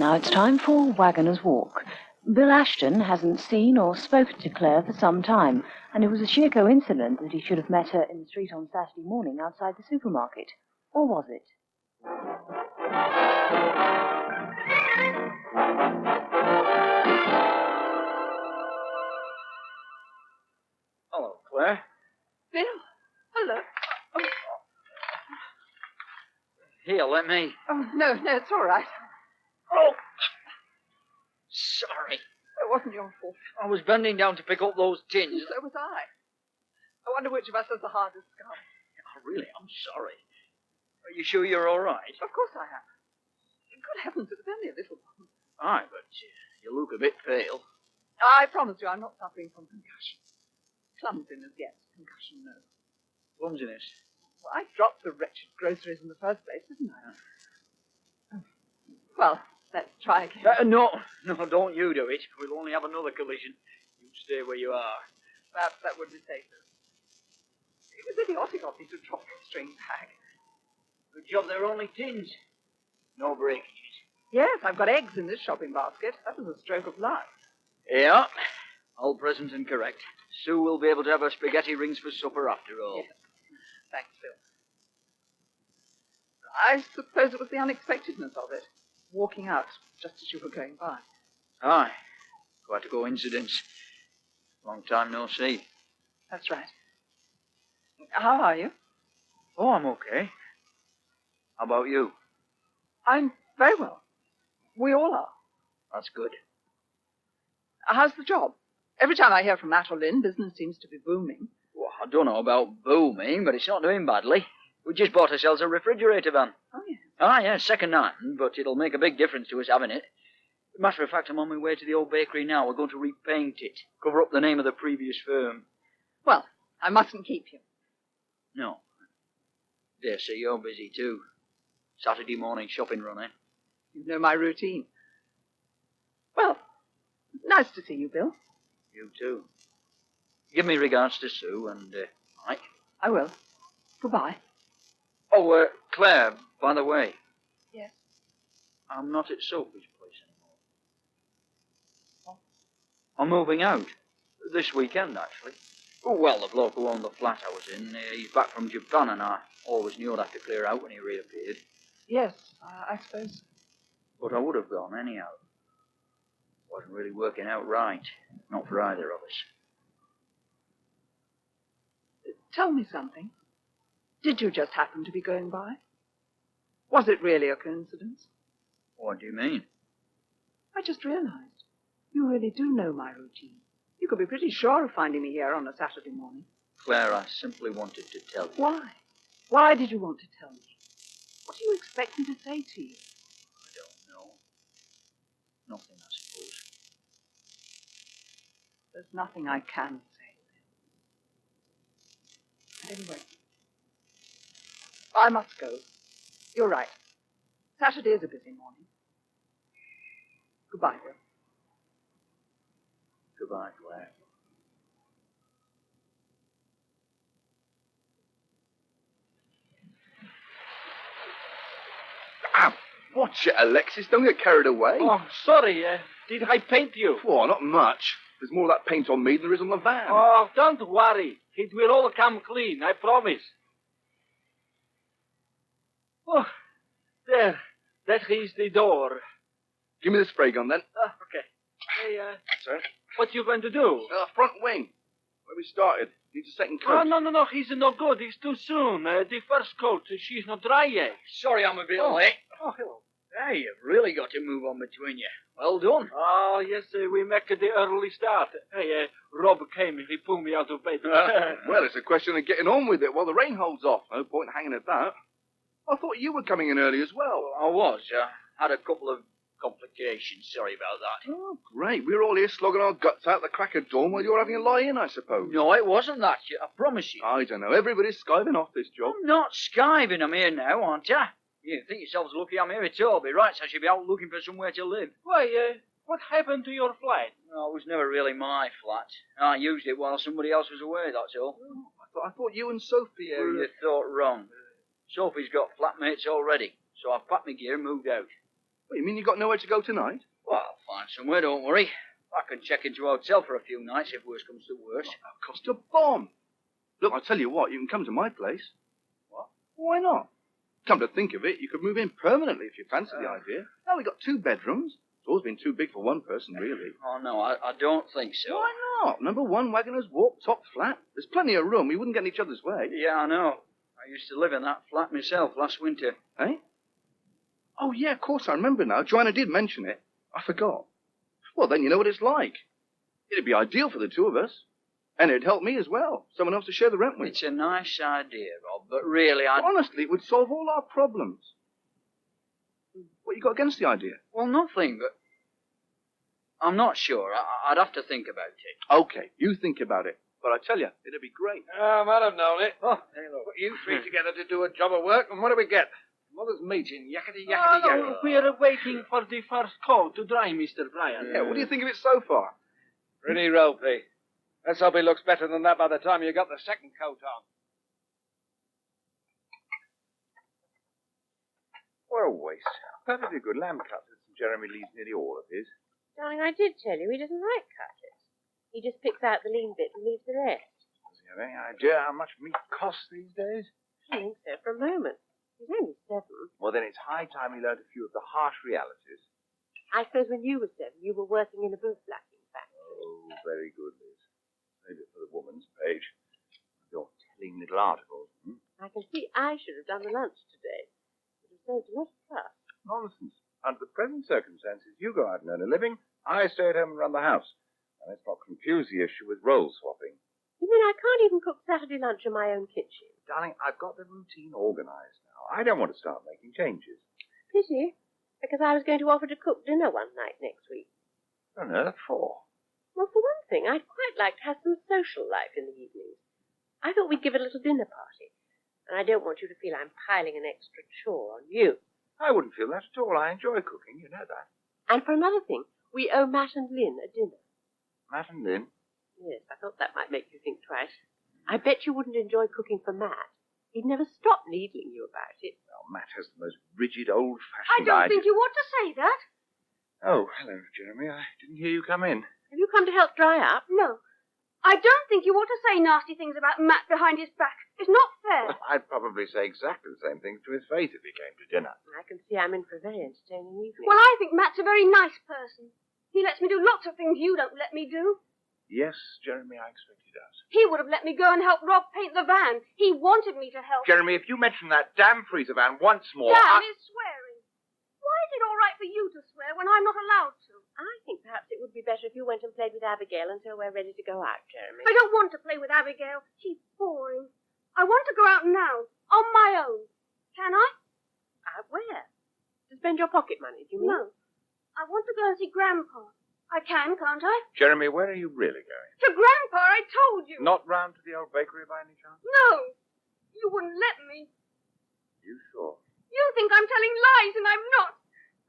Now it's time for Waggoners Walk. Bill Ashton hasn't seen or spoken to Claire for some time, and it was a sheer coincidence that he should have met her in the street on Saturday morning outside the supermarket. Or was it? Hello, Claire. Bill, hello. Oh. Here, let me... Oh, no, it's all right. Oh! Sorry. It wasn't your fault. I was bending down to pick up those tins. So was I. I wonder which of us has the hardest scar. Oh, really, I'm sorry. Are you sure you're all right? Of course I am. Good heavens, it was only a little one. Aye, but you look a bit pale. I promise you I'm not suffering from concussion. Clumsiness, yes. Concussion, no. Clumsiness? Well, I dropped the wretched groceries in the first place, didn't I? Well, let's try again. No, don't you do it. We'll only have another collision. You stay where you are. Perhaps that would be safer. It was idiotic of me to drop the string bag. Good job they're only tins. No breakages. Yes, I've got eggs in this shopping basket. That was a stroke of luck. Yeah, all present and correct. Sue will be able to have her spaghetti rings for supper after all. Yes. Thanks, Phil. I suppose it was the unexpectedness of it. Walking out just as you were going by. Aye, quite a coincidence. Long time no see. That's right. How are you? Oh, I'm okay. How about you? I'm very well. We all are. That's good. How's the job? Every time I hear from Matt or Lynn, business seems to be booming. Well, I don't know about booming, but it's not doing badly. We just bought ourselves a refrigerator van. Oh, yes. Ah, yeah, second-hand, but it'll make a big difference to us having it. Matter of fact, I'm on my way to the old bakery now. We're going to repaint it, cover up the name of the previous firm. Well, I mustn't keep you. No. Dare say you're busy, too. Saturday morning shopping run, eh? You know my routine. Well, nice to see you, Bill. You, too. Give me regards to Sue and Mike. I will. Goodbye. Oh, Claire, by the way. Yes? I'm not at Sophie's place anymore. Oh. I'm moving out. This weekend, actually. Oh, well, the bloke who owned the flat I was in, he's back from Japan, and I always knew I'd have to clear out when he reappeared. Yes, I suppose. But I would have gone anyhow. Wasn't really working out right. Not for either of us. Tell me something. Did you just happen to be going by? Was it really a coincidence? What do you mean? I just realized. You really do know my routine. You could be pretty sure of finding me here on a Saturday morning. Claire, I simply wanted to tell you. Why? Why did you want to tell me? What do you expect me to say to you? I don't know. Nothing, I suppose. There's nothing I can say. Anyway, I must go. You're right. Saturday is a busy morning. Goodbye, Bill. Goodbye, Claire. Watch it, Alexis. Don't get carried away. Oh, sorry. Did I paint you? Oh, not much. There's more of that paint on me than there is on the van. Oh, don't worry. It will all come clean, I promise. Oh, there. That is the door. Give me the spray gun, then. Okay. Hey, Sir? what you going to do? Front wing. Where we started. Needs a second coat. Oh, no. He's no good. It's too soon. The first coat, she's not dry yet. Sorry I'm a bit late. Oh, hello. Hey, you've really got to move on between you. Well done. Oh, yes, we make the early start. Hey, Rob came. He pulled me out of bed. Well, it's a question of getting on with it while the rain holds off. No point hanging about. I thought you were coming in early as well. I was. Had a couple of complications. Sorry about that. Oh, great. We were all here slogging our guts out the crack of dawn while you were having a lie-in, I suppose. No, it wasn't that. I promise you. I don't know. Everybody's skiving off this job. I'm not skiving. I'm here now, aren't I? You think yourselves lucky I'm here at all. Be right, so I should be out looking for somewhere to live. Why, what happened to your flat? No, it was never really my flat. I used it while somebody else was away, that's all. I thought you and Sophie... You thought wrong. Sophie's got flatmates already, so I've packed my gear and moved out. What, you mean you got nowhere to go tonight? Well, I'll find somewhere, don't worry. I can check into a hotel for a few nights if worse comes to worse. Well, that'll cost a bomb. Look, I'll tell you what, you can come to my place. What? Why not? Come to think of it, you could move in permanently if you fancy the idea. Now we've got 2 bedrooms. It's always been too big for one person, really. Oh, no, I don't think so. Why not? Number 1, Waggoners Walk, top flat. There's plenty of room. We wouldn't get in each other's way. Yeah, I know. I used to live in that flat myself last winter. Eh? Oh, yeah, of course, I remember now. Joanna did mention it. I forgot. Well, then you know what it's like. It'd be ideal for the 2 of us. And it'd help me as well. Someone else to share the rent with. It's a nice idea, Rob, but really, Honestly, it would solve all our problems. What you got against the idea? Well, nothing, but I'm not sure. I'd have to think about it. Okay, you think about it. But I tell you, it'd be great. I might have known it. Oh, hey, look. Put you 3 together to do a job of work, and what do we get? Mother's meeting, yakety Oh, we're waiting for the first coat to dry, Mr. Bryan. Yeah, what do you think of it so far? Pretty ropey. Let's hope he looks better than that by the time you got the second coat on. What a waste. Perfectly good lamb cutlets, and Jeremy leaves nearly all of his. Darling, I did tell you he doesn't like cutlets. He just picks out the lean bit and leaves the rest. Does he have any idea how much meat costs these days? I think so for a moment. He's only 7. Well, then it's high time he learned a few of the harsh realities. I suppose when you were 7, you were working in a boot blacking factory. Oh, very good, Liz. Save it for the woman's page. Your telling little articles. I can see I should have done the lunch today. It would have saved a lot of fuss. Nonsense. Under the present circumstances, you go out and earn a living. I stay at home and run the house. And let's not confuse the issue with role swapping. You mean I can't even cook Saturday lunch in my own kitchen? Darling, I've got the routine organized now. I don't want to start making changes. Pity, because I was going to offer to cook dinner one night next week. What on earth for? Well, for one thing, I'd quite like to have some social life in the evenings. I thought we'd give a little dinner party. And I don't want you to feel I'm piling an extra chore on you. I wouldn't feel that at all. I enjoy cooking, you know that. And for another thing, we owe Matt and Lynn a dinner. Matt and Lynn? Yes, I thought that might make you think twice. I bet you wouldn't enjoy cooking for Matt. He'd never stop needling you about it. Well, Matt has the most rigid, old-fashioned I don't idea. think you ought to say that. Oh, hello, Jeremy. I didn't hear you come in. Have you come to help dry up? No. I don't think you ought to say nasty things about Matt behind his back. It's not fair. I'd probably say exactly the same things to his face if he came to dinner. I can see I'm in for a very entertaining evening. Well, I think Matt's a very nice person. He lets me do lots of things you don't let me do. Yes, Jeremy, I expect he does. He would have let me go and help Rob paint the van. He wanted me to help. Jeremy, if you mention that damn freezer van once more... Dad is swearing. Why is it all right for you to swear when I'm not allowed to? I think perhaps it would be better if you went and played with Abigail until we're ready to go out, Jeremy. I don't want to play with Abigail. She's boring. I want to go out now, on my own. Can I? Out where? To spend your pocket money, do you mean? No. I want to go and see Grandpa. I can, can't I? Jeremy, where are you really going? To Grandpa, I told you. Not round to the old bakery by any chance? No. You wouldn't let me. You sure? You think I'm telling lies, and I'm not.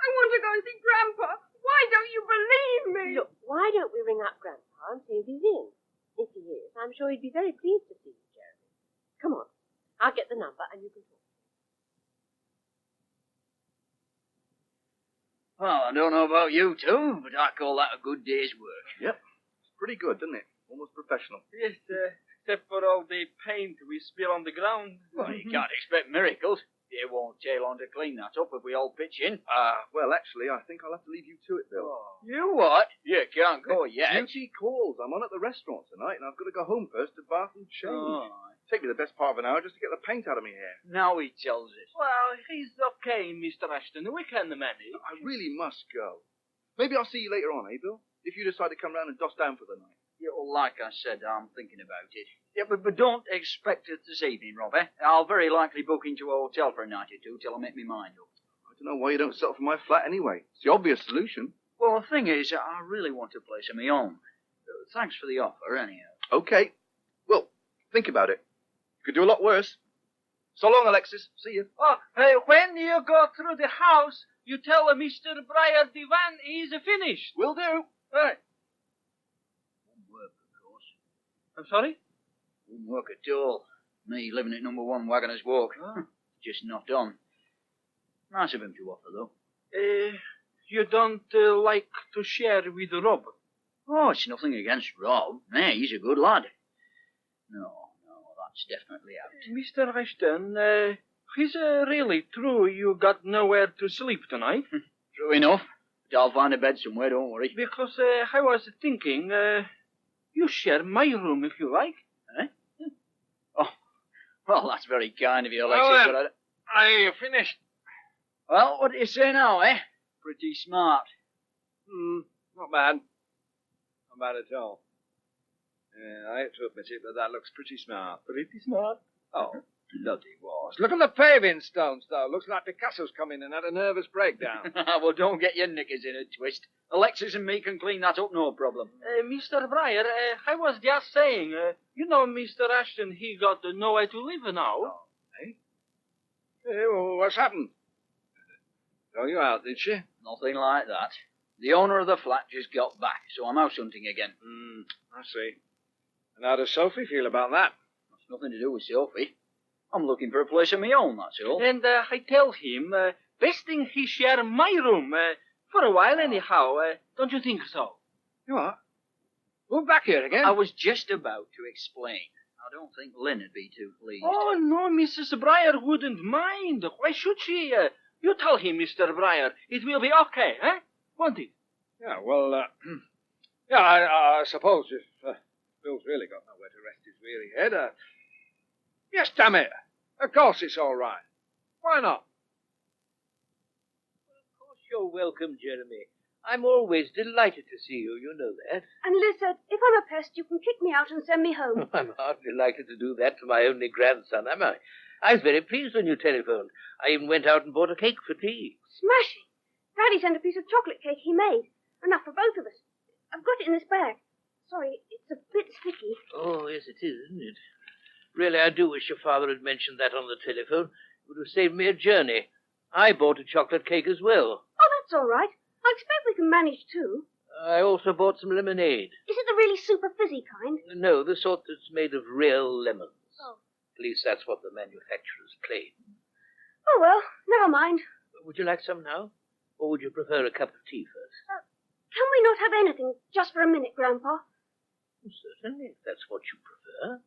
I want to go and see Grandpa. Why don't you believe me? Look, why don't we ring up Grandpa and see if he's in? If he is, I'm sure he'd be very pleased to see you, Jeremy. Come on. I'll get the number and you can talk. Well, I don't know about you two, but I call that a good day's work. Yep. It's pretty good, doesn't it? Almost professional. Yes, except for all the paint we spill on the ground. Well, you can't expect miracles. They won't tail on to clean that up if we all pitch in. Well, actually, I think I'll have to leave you to it, Bill. You what? You can't go yet. Duty calls. I'm on at the restaurant tonight, and I've got to go home first to bath and change. Oh, Take me the best part of an hour just to get the paint out of my hair. now he tells us. Well, he's okay, Mr. Ashton. We can manage. I really must go. Maybe I'll see you later on, eh, Bill? If you decide to come round and doss down for the night. Yeah, well, like I said, I'm thinking about it. Yeah, but don't expect it this evening, Rob, eh? I'll very likely book into a hotel for a night or two till I make my mind up. I don't know why you don't settle for my flat anyway. It's the obvious solution. Well, the thing is, I really want a place of my own. Thanks for the offer, anyhow. Okay. Well, think about it. You could do a lot worse. So long, Alexis. See you. Oh, when you go through the house, you tell Mr. Breyer the van is finished. Will do. Right. Won't work, of course. I'm sorry? Won't work at all. Me living at number 1 Waggoners Walk. Just not on. Nice of him to offer, though. You don't like to share with Rob? Oh, it's nothing against Rob. Nay, he's a good lad. No, that's definitely out. Mr. Ashton, is really true you got nowhere to sleep tonight? True enough. But I'll find a bed somewhere, don't worry. Because I was thinking, you share my room if you like. Eh? Oh, well, that's very kind of you, Alexis. Well, then, but I finished. Well, what do you say now, eh? Pretty smart. Not bad. Not bad at all. Yeah, I hate to admit it, but that looks pretty smart. Pretty smart? Oh, bloody was. Look at the paving stones, though. Looks like Picasso's come in and had a nervous breakdown. Well, don't get your knickers in a twist. Alexis and me can clean that up, no problem. Mr. Prior, I was just saying, you know, Mr. Ashton, he got nowhere to live now. Oh, eh? Hey, well, what's happened? Throw you out, did she? Nothing like that. The owner of the flat just got back, so I'm house hunting again. I see. And how does Sophie feel about that? That's nothing to do with Sophie. I'm looking for a place of my own, that's all. And I tell him, best thing he share my room, for a while anyhow. Don't you think so? You what? Move back here again? I was just about to explain. I don't think Lynn would be too pleased. Oh, no, Mrs. Briar wouldn't mind. Why should she? You tell him, Mr. Briar. It will be okay, eh? Won't it? Yeah, well, yeah, I suppose if Bill's really got nowhere to rest his weary head, yes, damn it. Of course it's all right. Why not? Well, of course you're welcome, Jeremy. I'm always delighted to see you, you know that. And Liz said, if I'm a pest, you can kick me out and send me home. I'm hardly likely to do that to my only grandson, am I? I was very pleased when you telephoned. I even went out and bought a cake for tea. Smashing. Daddy sent a piece of chocolate cake he made. Enough for both of us. I've got it in this bag. Sorry, it's a bit sticky. Oh, yes, it is, isn't it? Really, I do wish your father had mentioned that on the telephone. It would have saved me a journey. I bought a chocolate cake as well. Oh, that's all right. I expect we can manage too. I also bought some lemonade. Is it the really super fizzy kind? No, the sort that's made of real lemons. Oh. At least that's what the manufacturers claim. Oh, well, never mind. Would you like some now? Or would you prefer a cup of tea first? Can we not have anything just for a minute, Grandpa? Certainly, if that's what you prefer.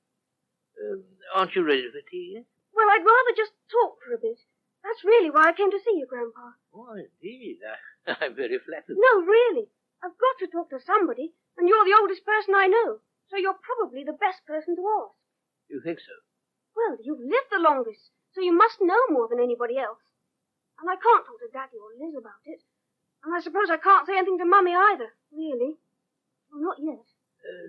Aren't you ready for tea yet? Well, I'd rather just talk for a bit. That's really why I came to see you, Grandpa. Oh, indeed. I'm very flattered. No, really. I've got to talk to somebody, and you're the oldest person I know, so you're probably the best person to ask. You think so? Well, you've lived the longest, so you must know more than anybody else. And I can't talk to Daddy or Liz about it. And I suppose I can't say anything to Mummy either, really. Well, not yet.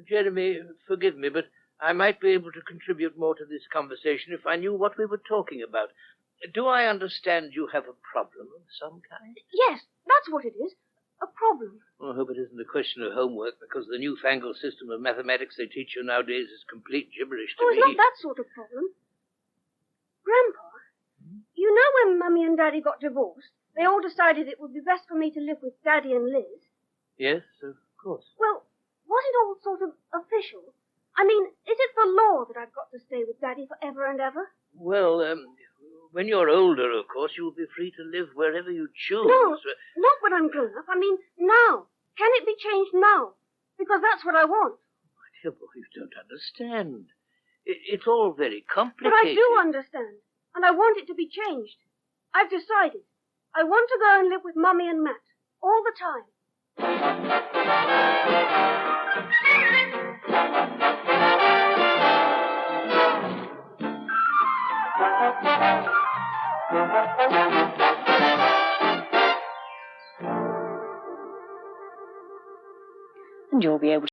Jeremy, forgive me, but I might be able to contribute more to this conversation if I knew what we were talking about. Do I understand you have a problem of some kind? Yes, that's what it is. A problem. Well, I hope it isn't a question of homework, because the newfangled system of mathematics they teach you nowadays is complete gibberish to Oh, me. it's not that sort of problem. Grandpa, you know when Mummy and Daddy got divorced, they all decided it would be best for me to live with Daddy and Liz. Yes, of course. Well, was it all sort of official? I mean, is it the law that I've got to stay with Daddy forever and ever? Well, when you're older, of course, you'll be free to live wherever you choose. No, not when I'm grown up. I mean, now. Can it be changed now? Because that's what I want. My dear boy, you don't understand. It's all very complicated. But I do understand. And I want it to be changed. I've decided. I want to go and live with Mummy and Matt. All the time. And you'll be able